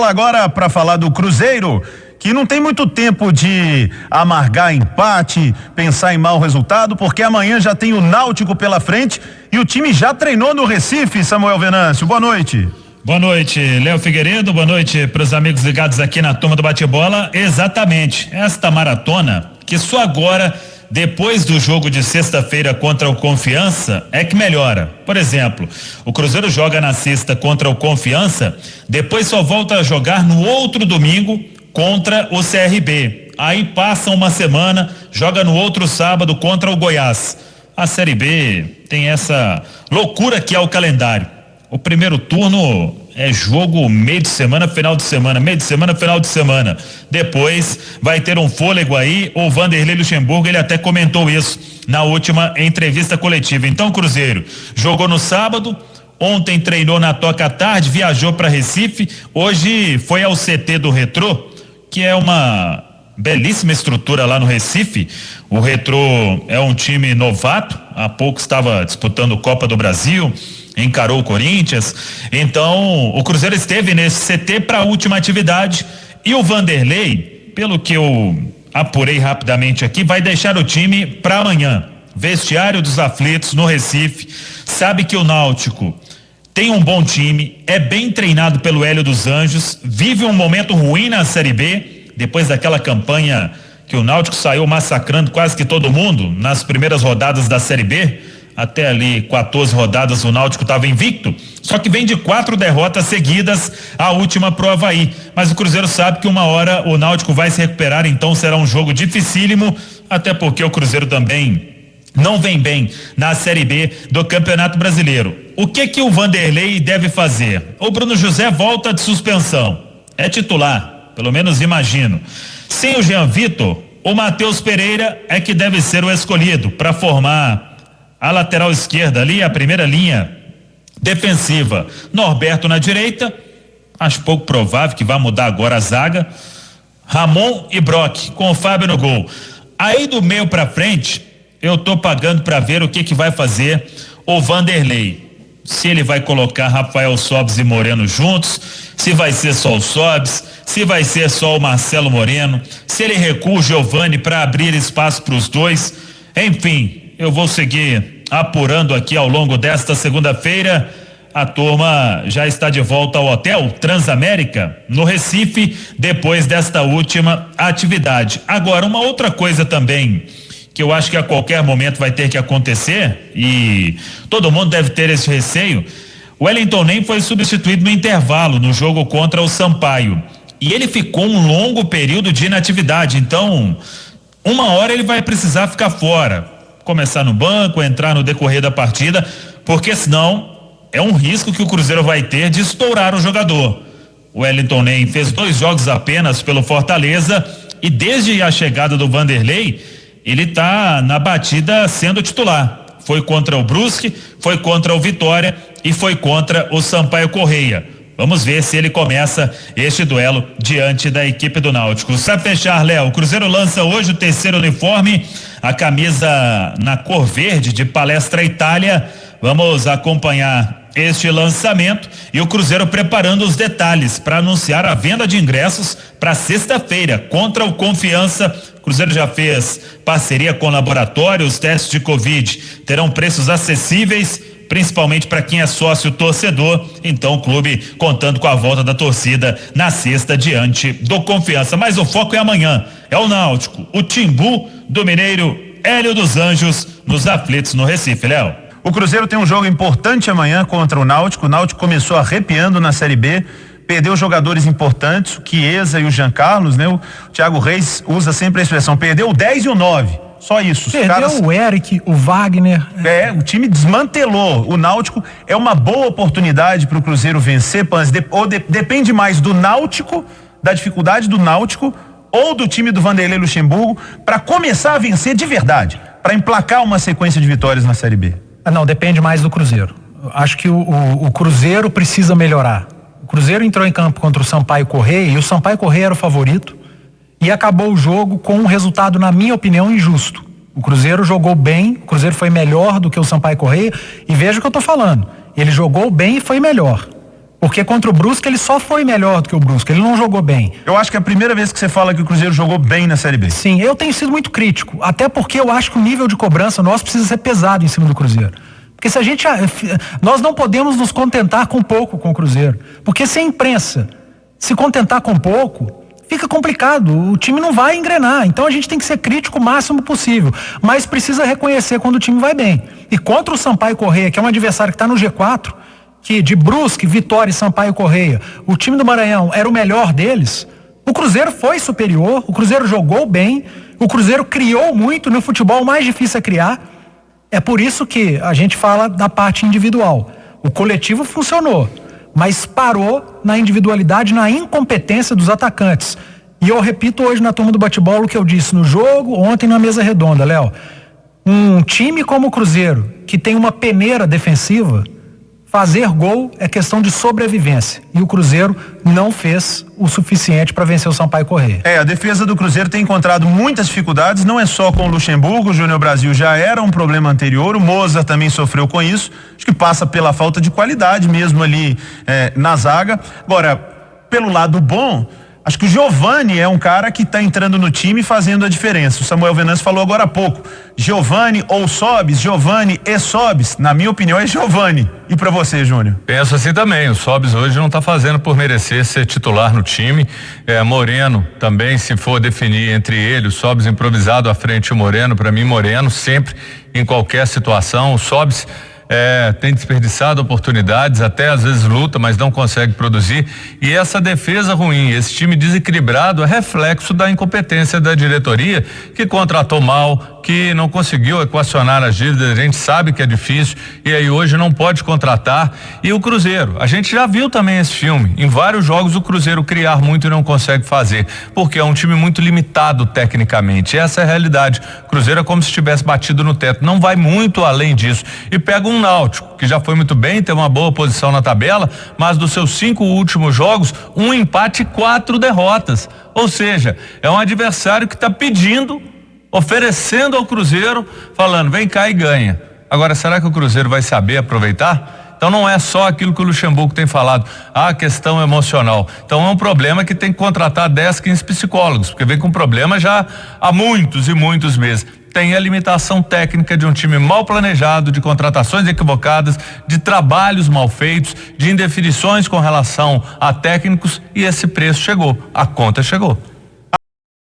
lá agora para falar do Cruzeiro, que não tem muito tempo de amargar empate, pensar em mau resultado, porque amanhã já tem o Náutico pela frente e o time já treinou no Recife. Samuel Venâncio, boa noite. Boa noite, Léo Figueiredo, boa noite para os amigos ligados aqui na turma do Bate-Bola. Exatamente, esta maratona que só agora, depois do jogo de sexta-feira contra o Confiança, é que melhora. Por exemplo, o Cruzeiro joga na sexta contra o Confiança, depois só volta a jogar no outro domingo contra o CRB. Aí passa uma semana, joga no outro sábado contra o Goiás. A Série B tem essa loucura que é o calendário. O primeiro turno é jogo meio de semana, final de semana, meio de semana, final de semana. Depois vai ter um fôlego aí. O Vanderlei Luxemburgo, ele até comentou isso na última entrevista coletiva. Então, Cruzeiro jogou no sábado, ontem treinou na Toca à tarde, viajou para Recife, hoje foi ao CT do Retrô, que é uma belíssima estrutura lá no Recife. O Retrô é um time novato, há pouco estava disputando Copa do Brasil, encarou o Corinthians. Então o Cruzeiro esteve nesse CT para a última atividade e o Vanderlei, pelo que eu apurei rapidamente aqui, vai deixar o time para amanhã. Vestiário dos aflitos no Recife, sabe que o Náutico tem um bom time, é bem treinado pelo Hélio dos Anjos, vive um momento ruim na Série B, depois daquela campanha que o Náutico saiu massacrando quase que todo mundo nas primeiras rodadas da Série B. Até ali 14 rodadas o Náutico estava invicto, só que vem de 4 derrotas seguidas, a última pro Avaí. Mas o Cruzeiro sabe que uma hora o Náutico vai se recuperar, então será um jogo dificílimo, até porque o Cruzeiro também não vem bem na Série B do Campeonato Brasileiro. O que o Vanderlei deve fazer? O Bruno José volta de suspensão, é titular, pelo menos imagino. Sem o Jean Vitor, o Matheus Pereira é que deve ser o escolhido para formar a lateral esquerda ali, a primeira linha defensiva. Norberto na direita, acho pouco provável que vá mudar agora a zaga. Ramon e Brock, com o Fábio no gol. Aí do meio pra frente, eu tô pagando para ver o que vai fazer o Vanderlei. Se ele vai colocar Rafael Sobis e Moreno juntos, se vai ser só o Sobis, se vai ser só o Marcelo Moreno, se ele recua o Giovani para abrir espaço para os dois. Enfim, eu vou seguir apurando aqui ao longo desta segunda-feira. A turma já está de volta ao Hotel Transamérica no Recife depois desta última atividade. Agora, uma outra coisa também que eu acho que a qualquer momento vai ter que acontecer, e todo mundo deve ter esse receio. O Wellington Nem foi substituído no intervalo no jogo contra o Sampaio e ele ficou um longo período de inatividade, então uma hora ele vai precisar ficar fora, começar no banco, entrar no decorrer da partida, porque senão é um risco que o Cruzeiro vai ter de estourar o jogador. O Wellington Nem fez 2 jogos apenas pelo Fortaleza e desde a chegada do Vanderlei ele tá na batida sendo titular. Foi contra o Brusque, foi contra o Vitória e foi contra o Sampaio Correia. Vamos ver se ele começa este duelo diante da equipe do Náutico. Para fechar, Léo, o Cruzeiro lança hoje o terceiro uniforme, a camisa na cor verde de Palestra Itália. Vamos acompanhar este lançamento e o Cruzeiro preparando os detalhes para anunciar a venda de ingressos para sexta-feira contra o Confiança. O Cruzeiro já fez parceria com o laboratório, os testes de Covid terão preços acessíveis, principalmente para quem é sócio torcedor. Então o clube contando com a volta da torcida na sexta diante do Confiança. Mas o foco é amanhã, é o Náutico, o Timbu do Mineiro Hélio dos Anjos nos aflitos no Recife, Léo. O Cruzeiro tem um jogo importante amanhã contra o Náutico. O Náutico começou arrepiando na Série B, perdeu jogadores importantes, o Chiesa e o Jean Carlos, né? O Thiago Reis usa sempre a expressão, perdeu o 10 e o 9. Só isso. Perdeu o Eric, o Wagner. O time desmantelou. O Náutico é uma boa oportunidade para o Cruzeiro vencer, Panzi. Depende mais do Náutico, da dificuldade do Náutico ou do time do Vanderlei Luxemburgo para começar a vencer de verdade, para emplacar uma sequência de vitórias na Série B. Não, depende mais do Cruzeiro. Acho que o Cruzeiro precisa melhorar. O Cruzeiro entrou em campo contra o Sampaio Correia e o Sampaio Correia era o favorito e acabou o jogo com um resultado, na minha opinião, injusto. O Cruzeiro jogou bem, o Cruzeiro foi melhor do que o Sampaio Correia e veja o que eu tô falando. Ele jogou bem e foi melhor. Porque contra o Brusque ele só foi melhor do que o Brusque, ele não jogou bem. Eu acho que é a primeira vez que você fala que o Cruzeiro jogou bem na Série B. Sim, eu tenho sido muito crítico, até porque eu acho que o nível de cobrança nosso precisa ser pesado em cima do Cruzeiro. Porque se a gente, nós não podemos nos contentar com pouco com o Cruzeiro, porque se a imprensa se contentar com pouco, fica complicado, o time não vai engrenar, então a gente tem que ser crítico o máximo possível, mas precisa reconhecer quando o time vai bem. E contra o Sampaio Corrêa, que é um adversário que está no G4, que de Brusque, Vitória e Sampaio Corrêa, o time do Maranhão era o melhor deles, o Cruzeiro foi superior, o Cruzeiro jogou bem, o Cruzeiro criou muito, no futebol o mais difícil é criar. É por isso que a gente fala da parte individual. O coletivo funcionou, mas parou na individualidade, na incompetência dos atacantes. E eu repito hoje na turma do bate-bola o que eu disse no jogo, ontem na mesa redonda, Léo. Um time como o Cruzeiro, que tem uma peneira defensiva, fazer gol é questão de sobrevivência. E o Cruzeiro não fez o suficiente para vencer o Sampaio Corrêa. A defesa do Cruzeiro tem encontrado muitas dificuldades, não é só com o Luxemburgo, o Júnior Brasil já era um problema anterior, o Mozart também sofreu com isso, acho que passa pela falta de qualidade mesmo ali na zaga. Agora, pelo lado bom, acho que o Giovani é um cara que está entrando no time e fazendo a diferença. O Samuel Venâncio falou agora há pouco. Giovani ou Sobis, Giovani e Sobis, na minha opinião é Giovani. E para você, Júnior? Penso assim também, o Sobis hoje não está fazendo por merecer ser titular no time. Moreno também, se for definir entre ele, o Sobis improvisado à frente e o Moreno, para mim Moreno sempre em qualquer situação. O Sobis tem desperdiçado oportunidades, até às vezes luta, mas não consegue produzir. E essa defesa ruim, esse time desequilibrado é reflexo da incompetência da diretoria, que contratou mal, que não conseguiu equacionar as dívidas. A gente sabe que é difícil e aí hoje não pode contratar. E o Cruzeiro, a gente já viu também esse filme, em vários jogos o Cruzeiro criar muito e não consegue fazer, porque é um time muito limitado tecnicamente. Essa é a realidade. O Cruzeiro é como se tivesse batido no teto, não vai muito além disso. E pega um Náutico, que já foi muito bem, tem uma boa posição na tabela, mas dos seus 5 últimos jogos, 1 empate e 4 derrotas. Ou seja, é um adversário que está pedindo, oferecendo ao Cruzeiro, falando, vem cá e ganha. Agora, será que o Cruzeiro vai saber aproveitar? Então não é só aquilo que o Luxemburgo tem falado, a questão emocional. Então é um problema que tem que contratar 10, 15 psicólogos, porque vem com problema já há muitos e muitos meses. Tem a limitação técnica de um time mal planejado, de contratações equivocadas, de trabalhos mal feitos, de indefinições com relação a técnicos, e esse preço chegou, a conta chegou.